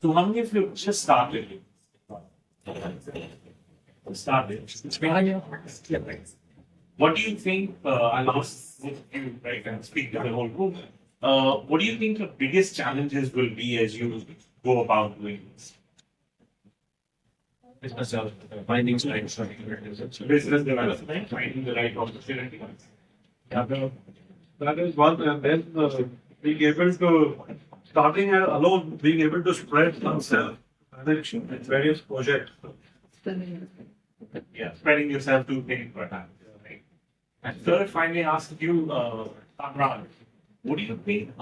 So how many of you just started? What do you think, I'll ask you, right, and speak to the whole group. What do you think the biggest challenges will be as you go about doing this? Business finding clients. Business development, finding the right opportunity. That is one, and then being able to, starting alone, being able to spread oneself in various projects. Yeah, spreading yourself to things perhaps. Right? And sir, if I may ask you, Amran, what do you think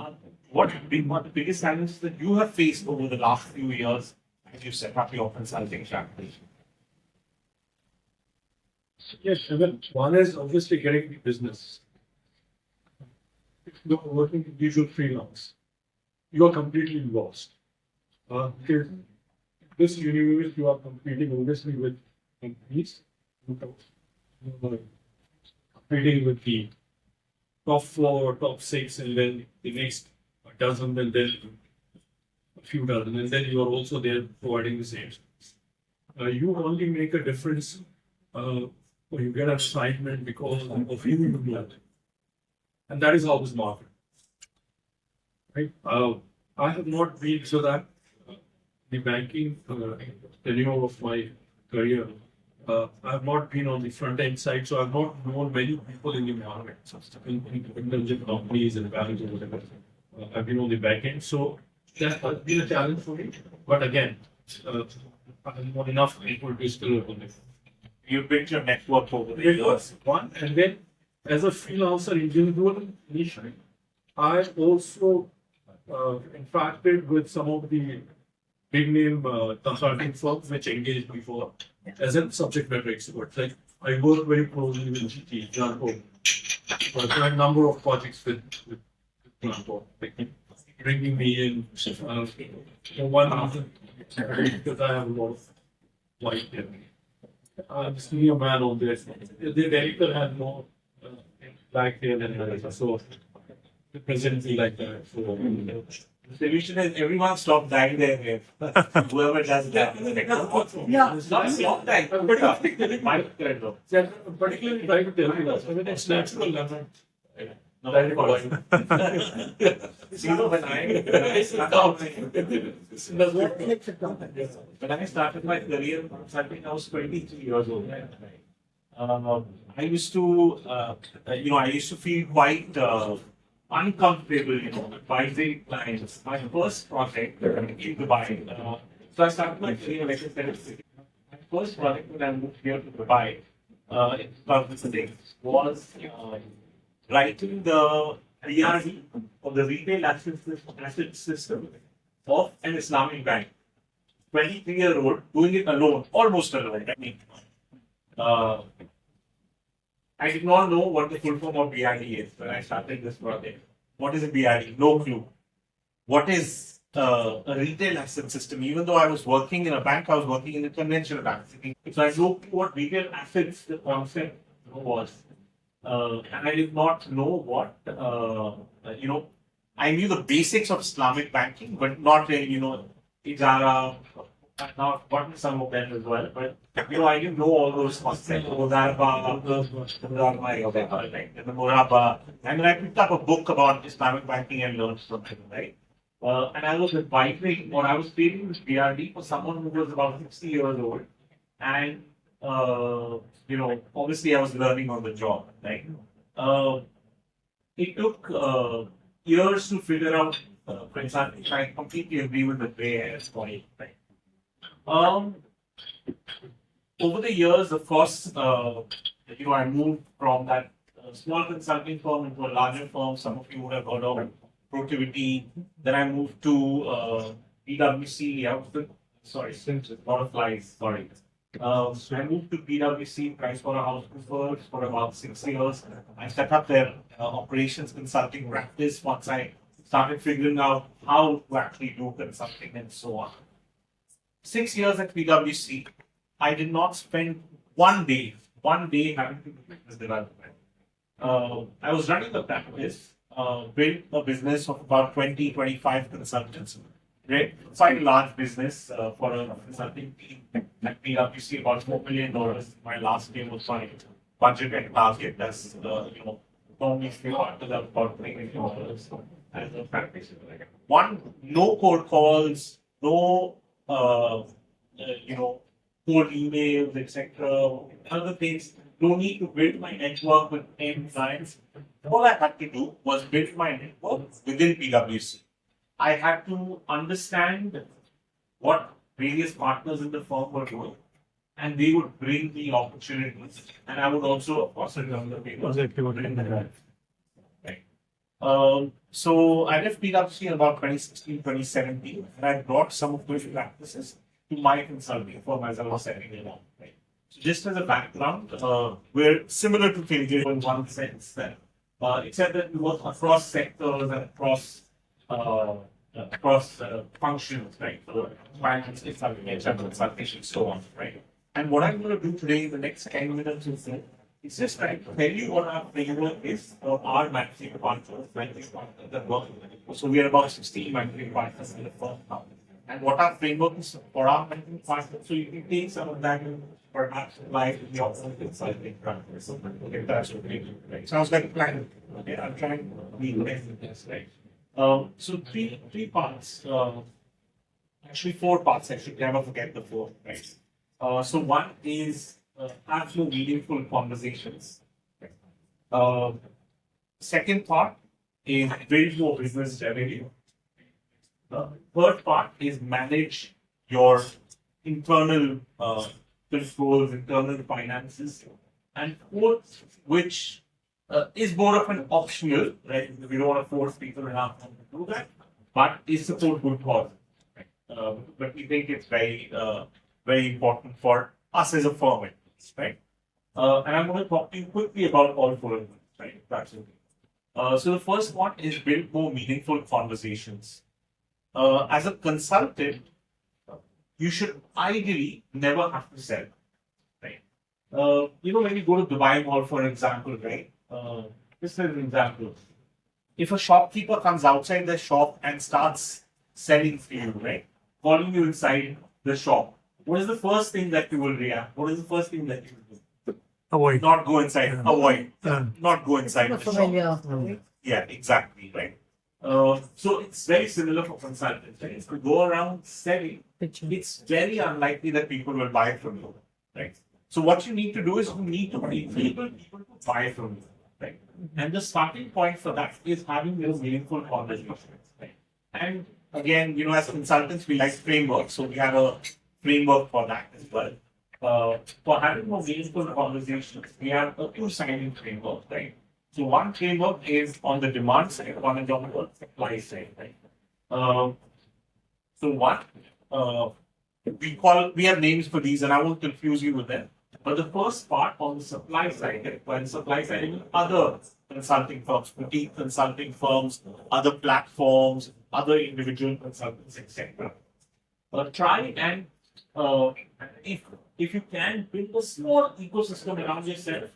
what have been one of the biggest challenges that you have faced over the last few years as you set up your consulting strategy? Yes, one is obviously getting the business. If you're working individual freelance, you are completely lost. Because this universe, you are competing obviously with companies, competing with the top 4 or top 6, and then the next dozen, and then a few dozen, and then you are also there providing the same. You only make a difference when you get an assignment because of you you blood. And that is how this market. Right? I have not been so that the banking tenure of my career. I have not been on the front end side, so I've not known many people in the market, in terms of companies and banks or whatever. I've been on the back end, so that has been a challenge for me. But again, I'm not enough people to still work on it. You built your network over the years. One, and then as a freelancer individual, initially, I also interacted with some of the big name consulting firms which engaged me for as a subject matter expert. Like I work very closely with GT, Janko, for a number of projects with Janko, bringing me in for one reason, because I have a lot of white hair. I'm senior man on this. The director had more black hair than I, so it presents me like that. So, the solution is everyone stop dyeing their hair. Whoever does that. yeah, It's not stop dyeing. My turn though. I'm particularly trying to tell you that. I mean, it's natural. No, when I started my career in consulting, I was 23 years old. I used to, I used to feel quite uncomfortable, advising clients. My first project in Dubai. So I started my career, like I said, my first project when I moved here to Dubai in 2006 was writing the ERD of the retail asset system of an Islamic bank. 23-year-old doing it alone, almost alone. I did not know what the full form of BRD is when I started this project. What is a BRD? No clue. What is a retail asset system? Even though I was working in a bank, I was working in a conventional bank. So I know what retail assets the concept was. And I did not know what, I knew the basics of Islamic banking, but not really, Ijara. Now I've gotten some of them as well, but I didn't know all those concepts. Mudarba, the Muraba. And then I picked up a book about Islamic banking and learned something, right? And I was advising, or I was creating this BRD for someone who was about 60 years old. And obviously I was learning on the job, right? It took years to figure out, for example, I completely agree with the gray hair point, right? Over the years, of course, I moved from that small consulting firm into a larger firm. Some of you would have heard of Productivity. Then I moved to PwC. Sorry, a lot of flies, sorry. So I moved to PwC, PricewaterhouseCoopers, for about 6 years. I set up their operations consulting practice once I started figuring out how to actually do consulting and so on. 6 years at PwC, I did not spend one day having to do business development. I was running a practice, built a business of about 20, 25 consultants. Right? Quite a large business for a consulting team at PwC, about $4 million. My last year was my budget and target. That's, normally three partners are about $3 million as a practice. One, no cold calls, no, cold emails, etc. Other things. No need to build my network with end clients. All I had to do was build my network within PwC. I had to understand what various partners in the firm were doing, and they would bring me opportunities, and I would also, of course, run the papers. Right. So I left PwC in about 2016, 2017, and I brought some of those practices to my consulting firm as I was setting it up. Right. So just as a background, we're similar to FinGig in one sense that, except that we work across sectors and across functions, right? So finance, consulting, HR consultation, so on, right? And what I'm going to do today in the next 10 minutes is just try to tell you what our framework is for our managing partners that work. So we are about 16 managing partners in the firm now. And what our framework is for our managing partners, so you can take some of that and perhaps apply to the option consulting practice. Okay, that's okay. Right? Sounds like a plan. Okay, I'm trying to be this, right? So three parts, actually 4 parts, actually, never forget the 4, right? So one is have more meaningful conversations. Second part is build more business revenue. Third part is manage your internal controls, internal finances. And fourth, which is more of an optional, right? We don't want to force people enough to do that, but is support good cause. Right? But we think it's very, very important for us as a firm, right? And I'm going to talk to you quickly about all 4 of them, right? That's okay. So the first one is build more meaningful conversations. As a consultant, you should ideally never have to sell, right? When you go to Dubai Mall, for example, right? This is an example. If a shopkeeper comes outside the shop and starts selling for you, right? Calling you inside the shop, what is the first thing that you will react? What is the first thing that you will do? Avoid. Not go inside. Yeah. Avoid. Yeah. Not go inside the shop. Yeah, exactly, right? So it's very similar for consultants. Right? If you go around selling, it's very unlikely that people will buy from you, right? So what you need to do is you need to enable people to buy from you, right? And the starting point for that is having those meaningful conversations, right? And again, as consultants, we like frameworks, so we have a framework for that as well. For having more meaningful conversations, we have a 2-sided framework, right? So one framework is on the demand side, one is on the supply side, right? We have names for these, and I won't confuse you with them. But the first part on the supply side, when supply side, even other consulting firms, boutique consulting firms, other platforms, other individual consultants, etc. Try and if you can build a small ecosystem around yourself,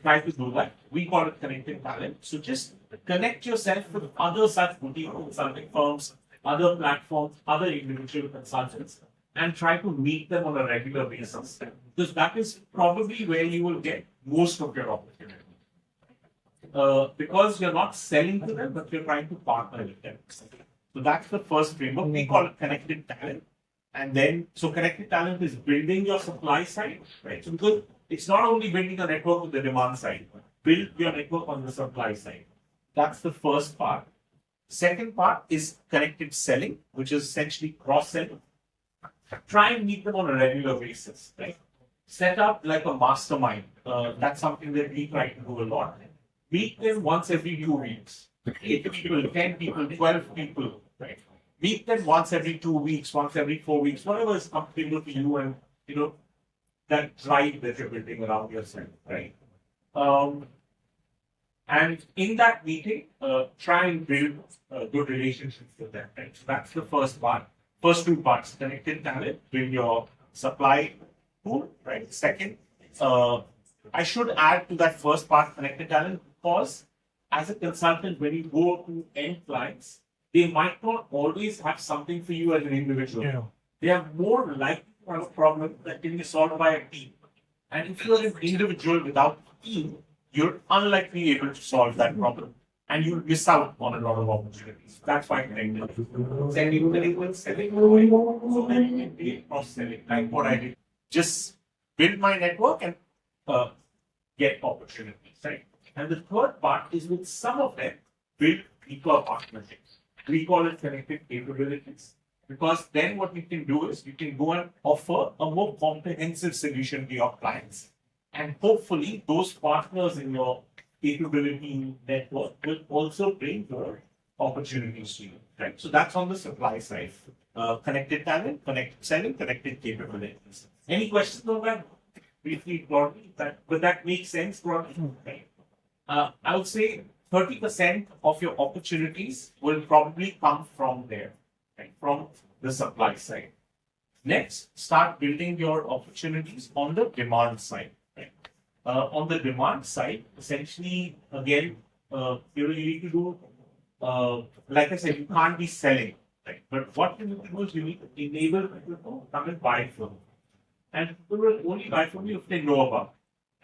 try to do that. We call it connecting talent. So just connect yourself with other such boutique consulting firms, other platforms, other individual consultants, and try to meet them on a regular basis. Because that is probably where you will get most of your opportunity. Because you're not selling to them, but you're trying to partner with them. So that's the first framework. We call it connected talent. And then, so connected talent is building your supply side, right? So because it's not only building a network with the demand side, build your network on the supply side. That's the first part. Second part is connected selling, which is essentially cross-selling. Try and meet them on a regular basis, right? Set up like a mastermind. That's something that we try to do a lot. Meet them once every 2 weeks. 8 people, 10 people, 12 people, right? Meet them once every 2 weeks, once every 4 weeks, whatever is comfortable to you and, that drive that you're building around yourself, right? And in that meeting, try and build good relationships with them, right? So that's the first part. First 2 parts, connected talent, build your supply pool, right? Second, I should add to that first part, connected talent, because as a consultant, when you go to end clients, they might not always have something for you as an individual. Yeah. They are more likely to have a problem that can be solved by a team. And if you're an individual without a team, you're unlikely able to solve that problem. And you'll miss out on a lot of opportunities. That's why connected. Selling very well, selling well. So then you can be cross-selling, like what I did. Just build my network and get opportunities, right? And the third part is with some of them, build deeper partnerships. We call it connected capabilities. Because then what you can do is you can go and offer a more comprehensive solution to your clients. And hopefully those partners in your capability network will also bring more opportunities to you. Right? So that's on the supply side. Connected talent, connected selling, connected capabilities. Any questions on that? Briefly, broadly, but that makes sense broadly. Right? I would say 30% of your opportunities will probably come from there, right? From the supply side. Next, start building your opportunities on the demand side. Right? On the demand side, essentially, again, you need to do, like I said, you can't be selling, right? But what you need to do is you need to enable people to come and buy from you. And people will only buy from you if they know about it.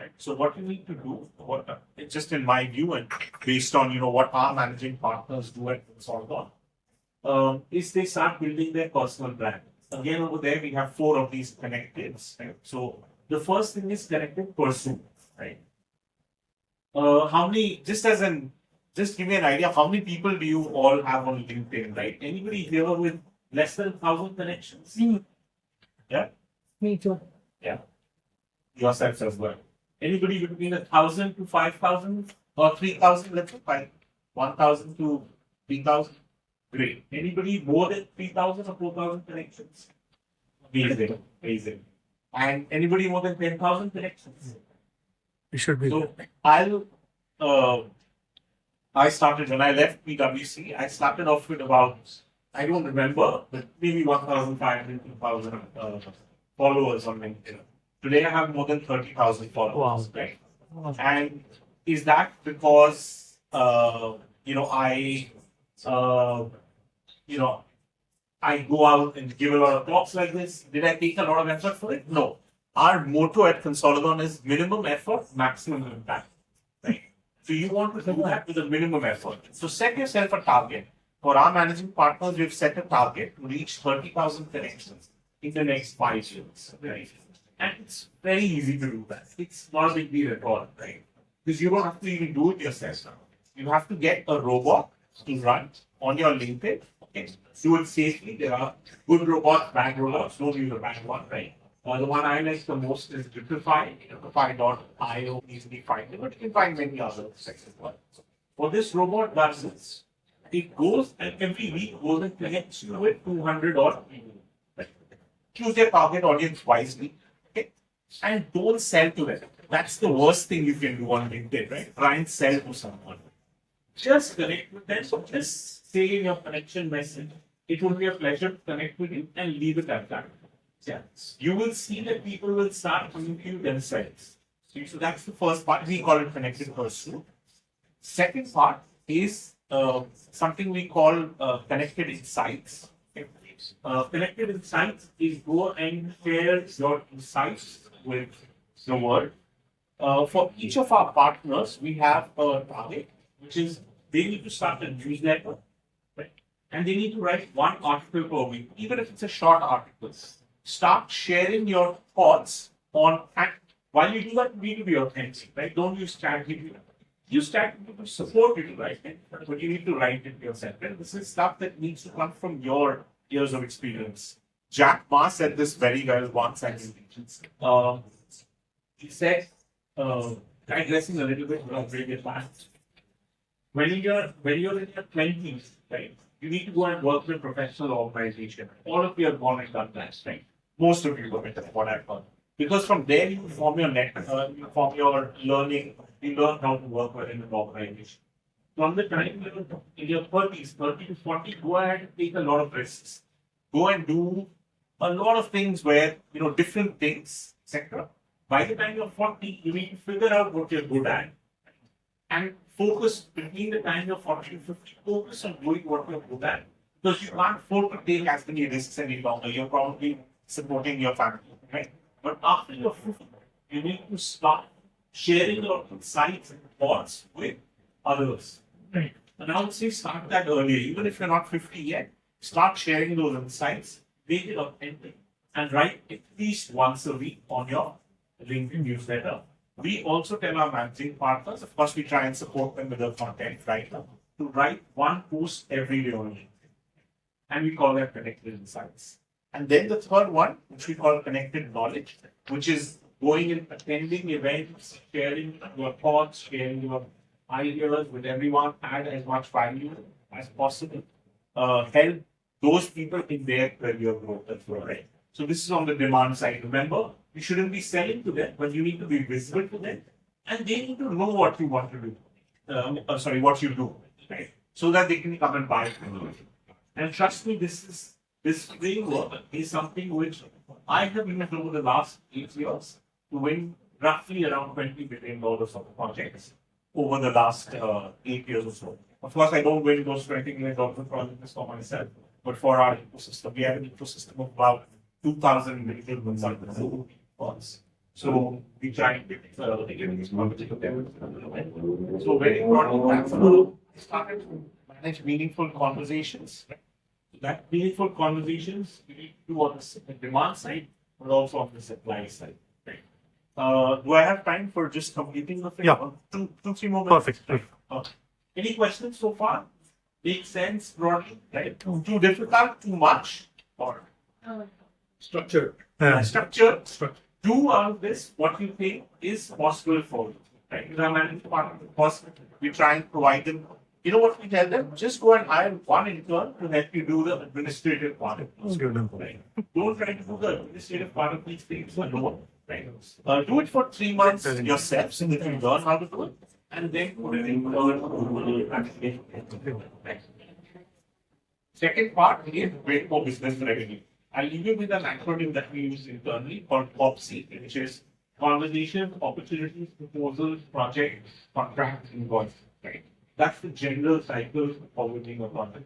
Right? So what you need to do, just in my view and based on what our managing partners do at Konsalidon, is they start building their personal brand. Again, over there we have 4 of these connecteds. Right? So the first thing is connected pursuit. Right? How many? Just give me an idea. How many people do you all have on LinkedIn? Right? Anybody here with less than 1,000 connections? Yeah. Me too. Yeah. Yourself as well. Anybody between 1,000 to 5,000 or 3,000, let's say 1,000 to 3,000? Great. Anybody more than 3,000 or 4,000 connections? Amazing. Amazing. And anybody more than 10,000 connections? It should be. So I started when I left PwC, I started off with about, I don't remember, but maybe 1,500, 2,000 followers on LinkedIn. Today I have more than 30,000 followers, right? Wow. And is that because, I go out and give a lot of talks like this? Did I take a lot of effort for it? No. Our motto at Konsalidon is minimum effort, maximum impact. Right? So you want to do that with a minimum effort. So set yourself a target. For our managing partners, we've set a target to reach 30,000 connections in the next 5 years. Right? And it's very easy to do that. It's not a big deal at all, right? Because you don't have to even do it yourself now. You have to get a robot to run on your LinkedIn. Okay. Do it safely. There are good robots, bad robots. Don't use a bad one, right? The one I like the most is Dripify, Dripify.io, easily find it, but you can find many other sections as well. What this robot does is, it goes and every week goes and connects you with 200 odd people. Right? Choose your target audience wisely, okay? And don't sell to them. That's the worst thing you can do on LinkedIn, right? Try and sell to someone. Just connect with them. So just say in your connection message, it will be a pleasure to connect with you and leave it at that. Yeah. You will see that people will start coming to you themselves. So that's the first part. We call it connected pursuit. Second part is something we call connected insights. Connected insights is go and share your insights with the world. For each of our partners, we have a target, which is they need to start a newsletter, right? And they need to write 1 article per week, even if it's a short article. Start sharing your thoughts on, and while you do that, you need to be authentic, right? Don't use ChatGPT. Use ChatGPT to support you to write it, but you need to write it yourself. Right? This is stuff that needs to come from your years of experience. Jack Ma said this very well once, and he said, digressing a little bit, but I'll bring it back. When you're in your 20s, right, you need to go and work with a professional organization. All of you have gone and done that, right? Most of you have it, what I've done. Because from there you form your you form your learning, you learn how to work within an organization. From the time you're in your 30s, 30 to 40, go ahead and take a lot of risks. Go and do a lot of things where, different things, etc. By the time you're 40, you need to figure out what you're good at and focus between the time you're 40 to 50, focus on doing what you're good at. Because you can't afford to take as many risks any longer. You're probably supporting your family, right? But after you're 50, you need to start sharing your insights and thoughts with others. Right. And I would say start that earlier. Even if you're not 50 yet, start sharing those insights, make it authentic, and write at least once a week on your LinkedIn newsletter. We also tell our managing partners, of course, we try and support them with the content writer, to write one post every day on LinkedIn. And we call that connected insights. And then the third one, which we call connected knowledge, which is going and attending events, sharing your thoughts, sharing your ideas with everyone, add as much value as possible, help those people in their career growth as well, right? So this is on the demand side. Remember, you shouldn't be selling to them, but you need to be visible to them, and they need to know what you want to do. What you do, right? So that they can come and buy from you. And trust me, this framework is something which I have used over the last 8 years to win roughly around $20 billion of projects over the last 8 years or so. Of course, I don't win those $20 million of projects for myself, but for our ecosystem. We have an ecosystem of about 2,000 digital consultants. So we try and get these projects. So very important, I started to manage meaningful conversations. That meaningful conversations we need to do on the demand side, but also on the supply side. Do I have time for just completing the thing? Yeah. Two, 3 more minutes. Perfect. Any questions so far? Makes sense, broadly, right? Too difficult, too much, or Structure. structure? Do out of this what you think is possible for you, right? With our management partner, of course, we try and provide them. You know what we tell them? Just go and hire one intern to help you do the administrative part of these things. Right? Don't try to do the administrative part of these things alone. Right? Do it for 3 months yourself so that you learn how to do it, and then put it in Second part is wait for business revenue. I'll leave you with an acronym that we use internally called COPC, which is conversations, opportunities, proposals, projects, contracts, invoices. Right? That's the general cycle of winning a project.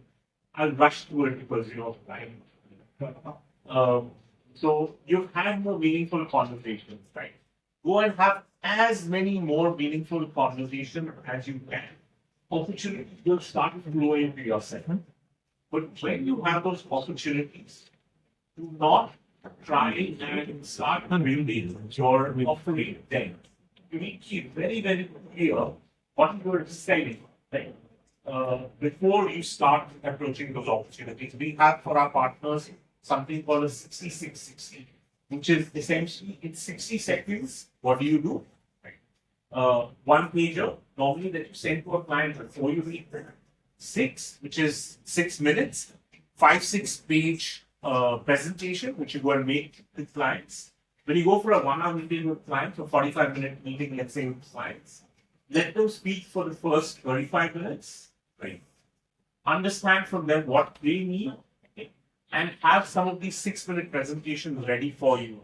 I'll rush through it because time. So you've had more meaningful conversations, right? Go and have as many more meaningful conversations as you can. Opportunities will start flowing to yourself. But when you have those opportunities, do not try and start building your offering then. You need to keep very, very clear what you're selling, right? Before you start approaching those opportunities. We have for our partners something called a 6660, which is essentially in 60 seconds, what do you do? Right. One pager, normally that you send to a client before you read 6, which is 6 minutes, 5-6 page presentation, which you go and make with clients. When you go for a 1 hour meeting with clients, or 45-minute meeting, let's say with clients, let them speak for the first 35 minutes, right? Understand from them what they need, and have some of these 6-minute presentations ready for you.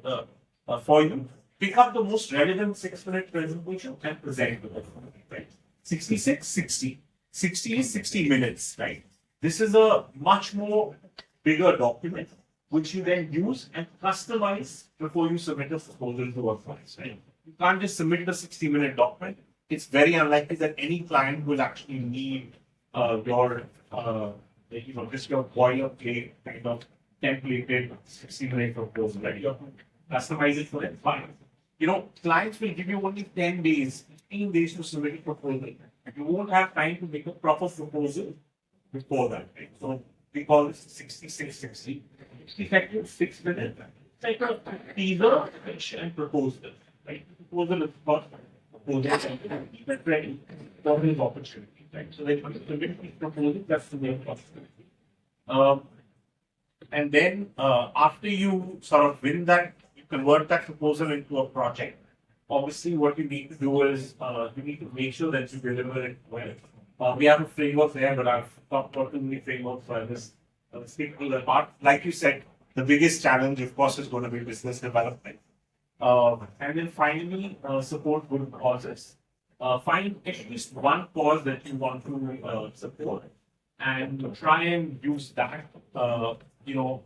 Pick up the most relevant 6-minute presentation and present to them. Right? 66, 60. 60 is 60 minutes, right? This is a much more bigger document, which you then use and customize before you submit a proposal to a client. Right? You can't just submit a 60-minute document. It's very unlikely that any client will actually need just your boilerplate kind of templated 60-minute proposal, right? You customize it for them. Fine. Clients will give you only 10 days, 15 days to submit a proposal. You won't have time to make a proper proposal before that, right? So we call this 6660. It's effective 6 minutes. It's like a teaser, pitch, and proposal, right? Proposal is about proposal and keep it ready for his opportunity, right? So that you submit the proposal, that's the main process. And then after you sort of win that, you convert that proposal into a project. Obviously, what you need to do is you need to make sure that you deliver it well. We have a framework there, but I've talked about too many frameworks, so I just speak to that part. Like you said, the biggest challenge, of course, is going to be business development. And then finally, support good causes. find at least one cause that you want to support and try and use that, in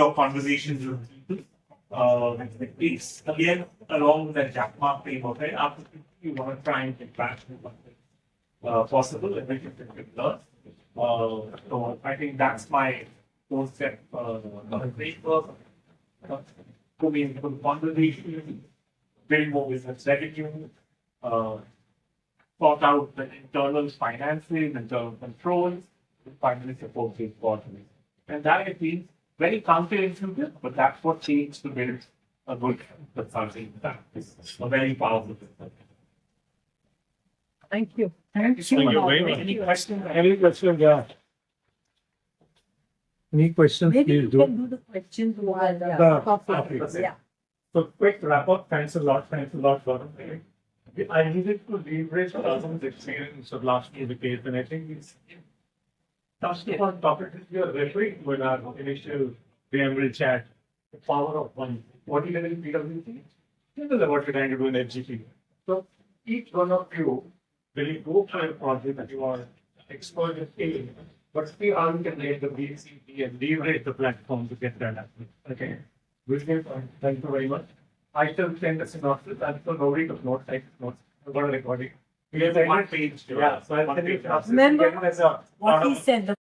your conversations with people. It's again along with that Jack Ma framework, right? After you want to try and get back to what possible, everything that you learn. So I think that's my four-step framework. To meaningful conversation, build more business revenue, sort out the internal finances, internal controls, and finally support the quarterly. And that I feel very counterintuitive, but that's what takes to build a good consulting practice. A very powerful business. Thank you. Thank you so Thank much. you very much. Any questions? Any question? Yeah. Any questions? Maybe Please you do. can do the questions while The coffee. topics. Yeah. So quick wrap up. Thanks a lot, Varun. I needed to leverage Varun's experience of last 2 decades, and I think it's touched upon topics that we are referring to in our initial preamble chat. The power of one. What you did in PwC, similar what you're trying to do in FGP. So each one of you will go for a project that you are expert in, but see how you can make the BCP and leverage the platform to get that happening. Okay. Brilliant. Thank you very much. I shall send a synopsis and so nobody took notes, take notes. I've got a recording. We have one page. Yeah, so I'll send you a synopsis. Remember Get it as a What he said, the